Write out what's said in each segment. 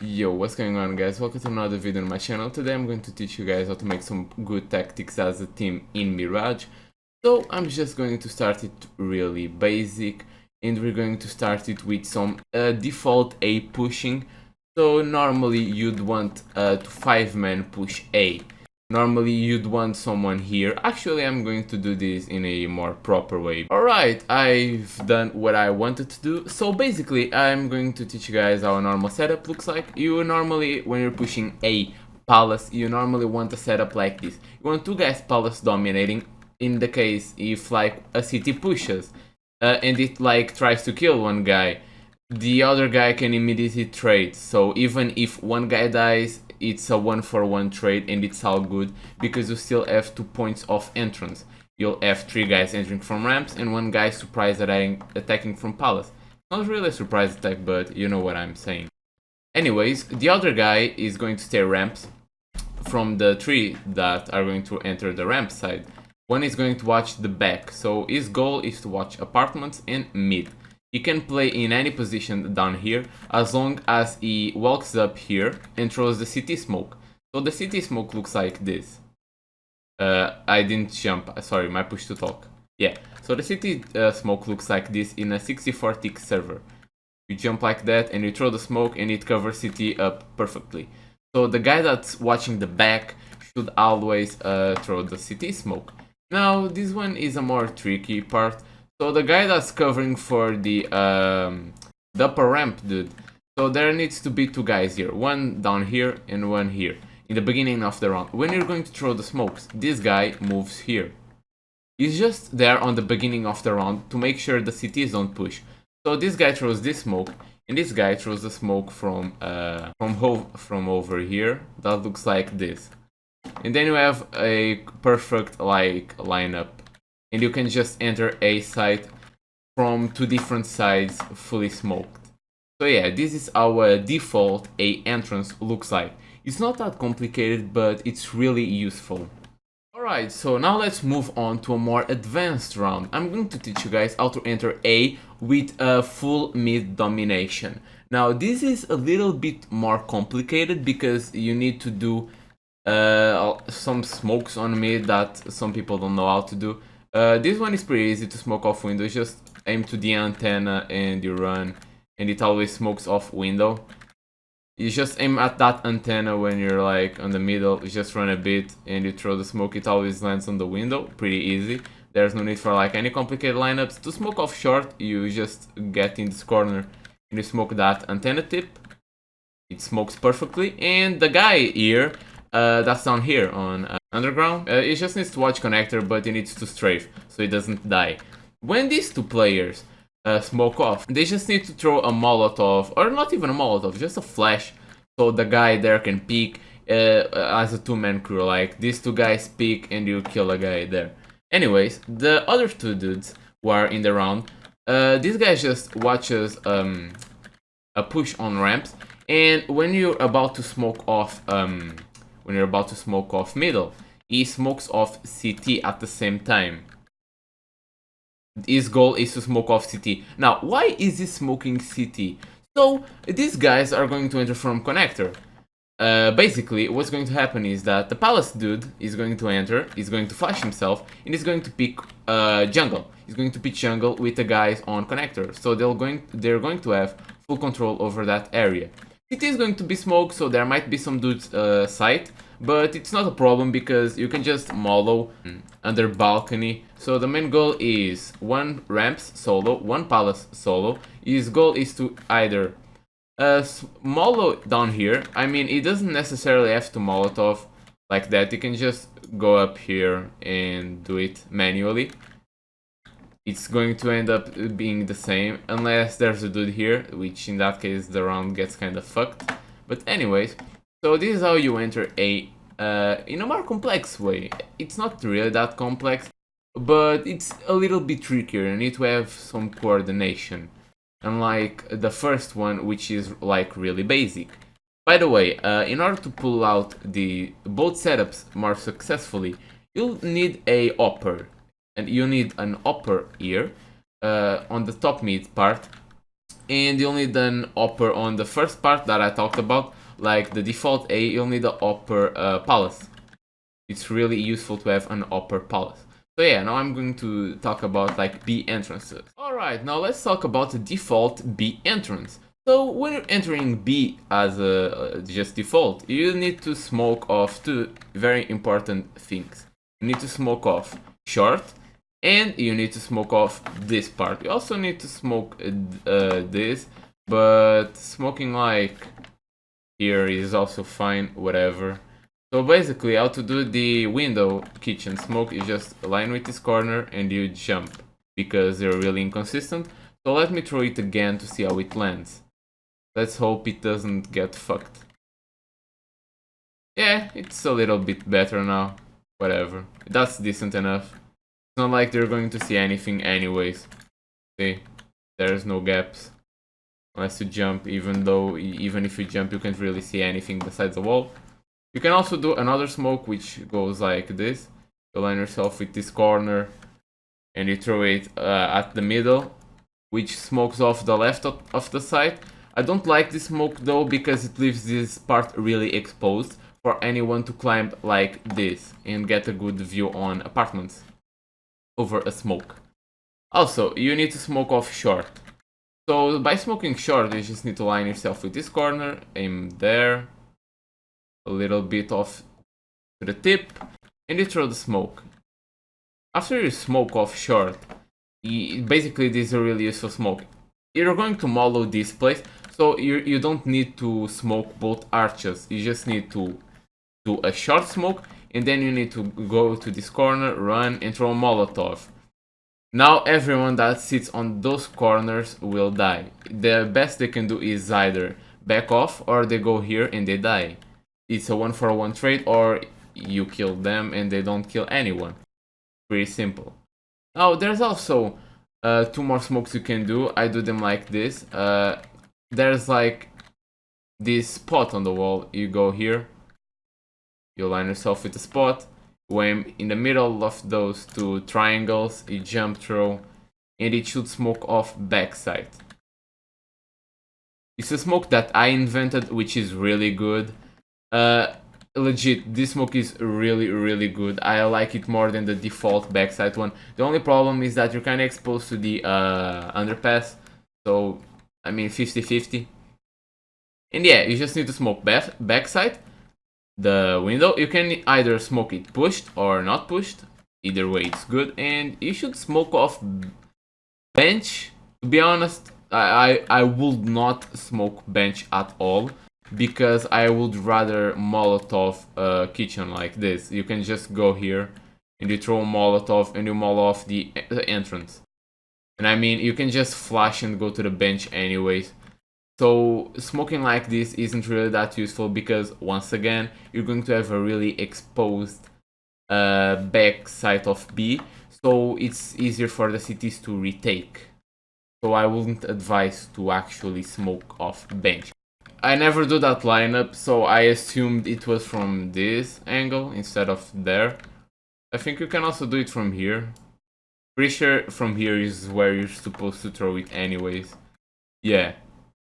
Yo, what's going on, guys? Welcome to another video on my channel. Today I'm going to teach you guys how to make some good tactics as a team in Mirage. So I'm just going to start it really basic, and we're going to start it with some default A pushing. So normally you'd want to 5-man push A. Normally you'd want someone here. Actually, I'm going to do this in a more proper way. Alright, I've done what I wanted to do. So basically, I'm going to teach you guys how a normal setup looks like. You normally, when you're pushing a palace, you normally want a setup like this. You want two guys palace dominating. In the case if like a city pushes and it like tries to kill one guy, the other guy can immediately trade. So even if one guy dies, it's a 1-for-1 trade and it's all good because you still have 2 points of entrance. You'll have 3 guys entering from ramps and 1 guy surprise attacking from palace. Not really a surprise attack, but you know what I'm saying. Anyways, the other guy is going to stay ramps from the 3 that are going to enter the ramp side. One is going to watch the back, so his goal is to watch apartments and mid. He can play in any position down here as long as he walks up here and throws the city smoke. So the city smoke looks like this. I didn't jump, sorry, my push to talk. Yeah, so the city smoke looks like this in a 64-tick server. You jump like that and you throw the smoke and it covers city up perfectly. So the guy that's watching the back should always throw the city smoke. Now this one is a more tricky part. So the guy that's covering for the upper ramp, dude. So there needs to be 2 guys here, one down here and one here, in the beginning of the round. When you're going to throw the smokes, this guy moves here. He's just there on the beginning of the round to make sure the cities don't push. So this guy throws this smoke, and this guy throws the smoke from over here. That looks like this. And then you have a perfect like lineup. And you can just enter a site from 2 different sides fully smoked. So yeah, this is our default A entrance looks like. It's not that complicated, but it's really useful. Alright, so now let's move on to a more advanced round. I'm going to teach you guys how to enter A with a full mid domination. Now this is a little bit more complicated because you need to do some smokes on mid that some people don't know how to do. This one is pretty easy to smoke off window. Just aim to the antenna and you run, and it always smokes off window. You just aim at that antenna when you're like on the middle, you just run a bit and you throw the smoke, it always lands on the window. Pretty easy. There's no need for like any complicated lineups. To smoke off short, you just get in this corner and you smoke that antenna tip. It smokes perfectly, and the guy here, that's down here on underground, he just needs to watch connector, but he needs to strafe so he doesn't die. When these 2 players smoke off, they just need to throw a molotov, or not even a molotov, just a flash, so the guy there can peek as a 2-man crew. Like these 2 guys peek and you kill a guy there. Anyways, the other 2 dudes who are in the round, this guy just watches a push on ramps, and when you're about to smoke off middle, he smokes off CT at the same time. His goal is to smoke off CT. Now, why is he smoking CT? So, these guys are going to enter from connector. Basically, what's going to happen is that the palace dude is going to enter, he's going to flash himself, and he's going to pick jungle. He's going to pick jungle with the guys on connector. So they're going to have full control over that area. It is going to be smoke, so there might be some dudes site, but it's not a problem because you can just mollow under balcony. So the main goal is 1 ramps solo, 1 palace solo. His goal is to either mollow down here. I mean, it doesn't necessarily have to molotov like that. You can just go up here and do it manually. It's going to end up being the same, unless there's a dude here, which in that case the round gets kind of fucked. But anyways, so this is how you enter A in a more complex way. It's not really that complex, but it's a little bit trickier. You need to have some coordination, unlike the first one, which is like really basic. By the way, in order to pull out both setups more successfully, you'll need a hopper. And you need an hopper here on the top mid part, and you'll need an upper on the first part that I talked about, like the default A, you'll need the upper palace. It's really useful to have an upper palace. So yeah, now I'm going to talk about like B entrances. Alright, now let's talk about the default B entrance. So when you're entering B as a just default, you need to smoke off two very important things. You need to smoke off short, and you need to smoke off this part. You also need to smoke this, but smoking like here is also fine, whatever. So basically, how to do the window kitchen smoke is just align with this corner and you jump, because they're really inconsistent. So let me throw it again to see how it lands. Let's hope it doesn't get fucked. Yeah, it's a little bit better now. Whatever. That's decent enough. It's not like they're going to see anything anyways. See? There's no gaps. Unless you jump, even if you jump you can't really see anything besides the wall. You can also do another smoke which goes like this. You align yourself with this corner and you throw it at the middle, which smokes off the left of the side. I don't like this smoke though, because it leaves this part really exposed for anyone to climb like this and get a good view on apartments over a smoke. Also, you need to smoke off short. So by smoking short, you just need to line yourself with this corner, aim there, a little bit off to the tip, and you throw the smoke. After you smoke off short, basically this is a really useful smoke. You're going to mollow this place, so you don't need to smoke both arches. You just need to do a short smoke, and then you need to go to this corner, run, and throw a Molotov. Now everyone that sits on those corners will die. The best they can do is either back off or they go here and they die. It's a 1-for-1 trade, or you kill them and they don't kill anyone. Pretty simple. Now there's also two more smokes you can do. I do them like this. There's like this spot on the wall. You go here, you align yourself with the spot. When in the middle of those two triangles, you jump through, and it should smoke off backside. It's a smoke that I invented, which is really good. Legit, this smoke is really good. I like it more than the default backside one. The only problem is that you're kind of exposed to the underpass, so I mean 50-50. And yeah, you just need to smoke backside. The window, you can either smoke it pushed or not pushed. Either way it's good, and you should smoke off bench. To be honest, I would not smoke bench at all, because I would rather Molotov kitchen like this. You can just go here and you throw a Molotov and you mollow off the entrance. And I mean, you can just flash and go to the bench anyways. So smoking like this isn't really that useful, because once again you're going to have a really exposed back side of B, so it's easier for the cities to retake. So I wouldn't advise to actually smoke off bench. I never do that lineup, so I assumed it was from this angle instead of there. I think you can also do it from here. Pretty sure from here is where you're supposed to throw it anyways. Yeah.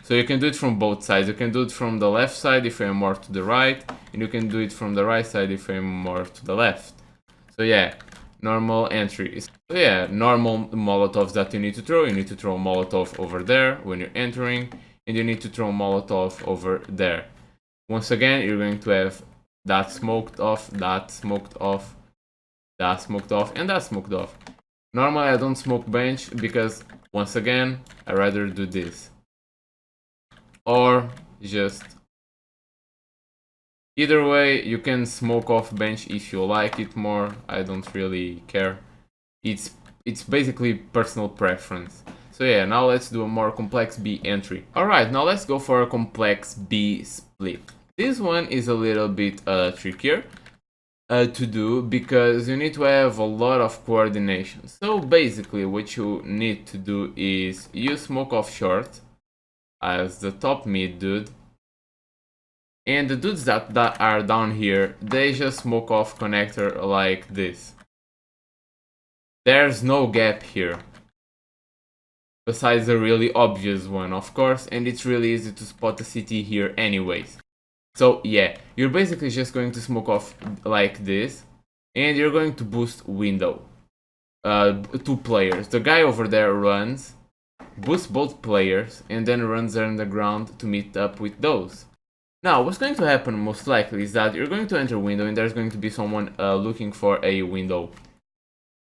So you can do it from both sides. You can do it from the left side if you're more to the right, and you can do it from the right side if you're more to the left. So yeah, normal entries. So yeah, normal Molotovs that you need to throw. You need to throw a Molotov over there when you're entering, and you need to throw a Molotov over there. Once again, you're going to have that smoked off, that smoked off, that smoked off, and that smoked off. Normally I don't smoke bench because, once again, I rather do this. Or just... Either way, you can smoke off bench if you like it more. I don't really care. It's basically personal preference. So yeah, now let's do a more complex B entry. Alright, now let's go for a complex B split. This one is a little bit trickier to do, because you need to have a lot of coordination. So basically what you need to do is you smoke off short as the top mid dude, and the dudes that are down here, they just smoke off connector like this. There's no gap here. besides a really obvious one, of course, and it's really easy to spot the city here anyways. So yeah, you're basically just going to smoke off like this, and you're going to boost window. 2 players. The guy over there runs, boosts both players, and then runs underground to meet up with those. Now, what's going to happen most likely is that you're going to enter window and there's going to be someone looking for a window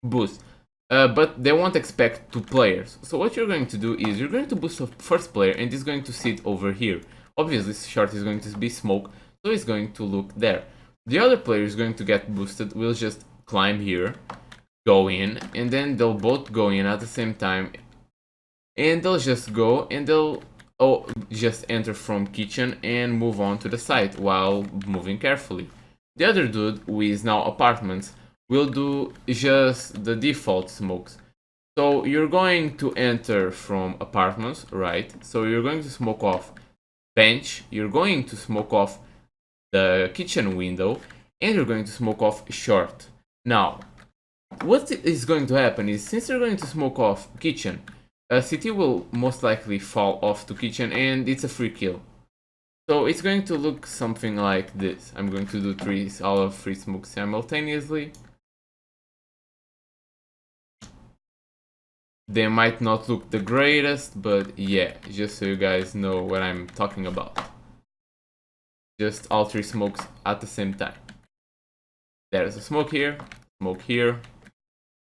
boost. But they won't expect 2 players. So what you're going to do is you're going to boost the first player and he's going to sit over here. Obviously, short is going to be smoke, so he's going to look there. The other player is going to get boosted, will just climb here, go in, and then they'll both go in at the same time. And they'll just go and they'll just enter from kitchen and move on to the site while moving carefully. The other dude, who is now apartments, will do just the default smokes. So you're going to enter from apartments, right? So you're going to smoke off bench, you're going to smoke off the kitchen window, and you're going to smoke off short. Now, what is going to happen is, since you're going to smoke off kitchen, CT will most likely fall off to kitchen and it's a free kill. So it's going to look something like this. I'm going to do all of 3 smokes simultaneously. They might not look the greatest, but yeah, just so you guys know what I'm talking about. Just all 3 smokes at the same time. There's a smoke here,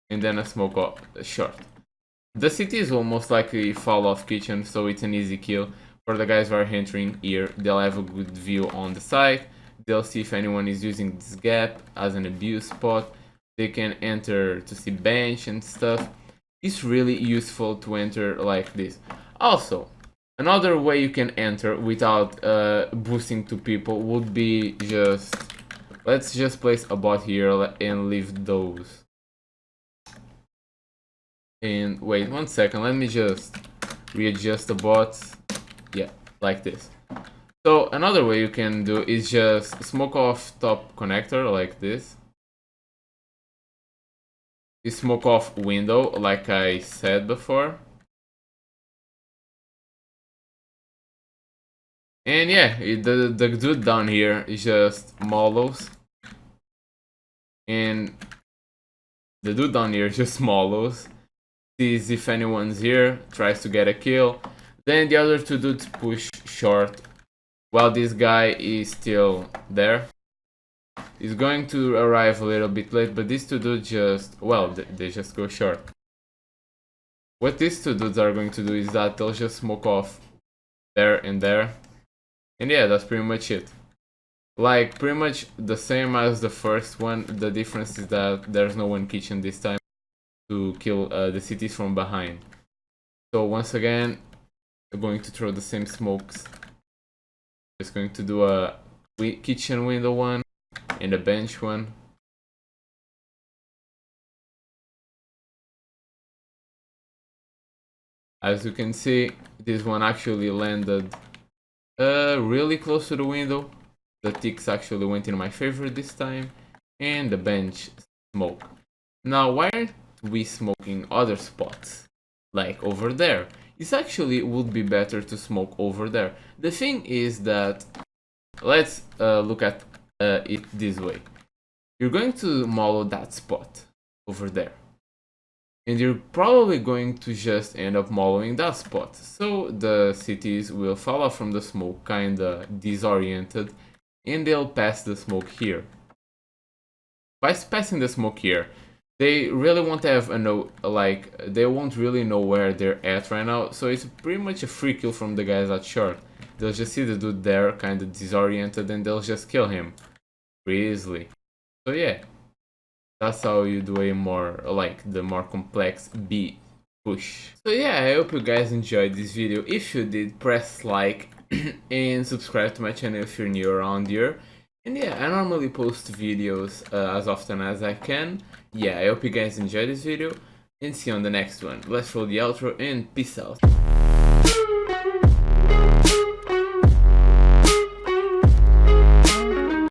and then a smoke off short. The CTs will most likely fall off kitchen, so it's an easy kill. For the guys who are entering here, they'll have a good view on the site. They'll see if anyone is using this gap as an abuse spot. They can enter to see bench and stuff. It's really useful to enter like this. Also, another way you can enter without boosting to people would be just... Let's just place a bot here and leave those. And wait 1 second, let me just readjust the bots. Yeah, like this. So another way you can do is just smoke off top connector like this. You smoke off window like I said before. And yeah, the dude down here is just mollows. And the dude down here is just mollows. Sees if anyone's here, tries to get a kill. Then the other 2 dudes push short while this guy is still there. He's going to arrive a little bit late, but these 2 dudes just, well, they just go short. What these 2 dudes are going to do is that they'll just smoke off there and there. And yeah, that's pretty much it. Like, pretty much the same as the first one. The difference is that there's no one kitchen this time to kill the cities from behind. So once again, I'm going to throw the same smokes. Just going to do a kitchen window one and a bench one. As you can see, this one actually landed really close to the window. The ticks actually went in my favor this time, and the bench smoke. Now, why aren't we smoking other spots? Like over there. It actually would be better to smoke over there. The thing is that, let's look at it this way. You're going to mollow that spot over there. And you're probably going to just end up mollowing that spot. So the cities will fall off from the smoke, kinda disoriented, and they'll pass the smoke here. By passing the smoke here, they really won't have they won't really know where they're at right now, so it's pretty much a free kill from the guys at short. They'll just see the dude there, kinda disoriented, and they'll just kill him pretty easily. So yeah, that's how you do a more, the more complex B push. So yeah, I hope you guys enjoyed this video. If you did, press like and subscribe to my channel if you're new around here. And yeah, I normally post videos as often as I can. Yeah, I hope you guys enjoyed this video, and see you on the next one. Let's roll the outro and peace out.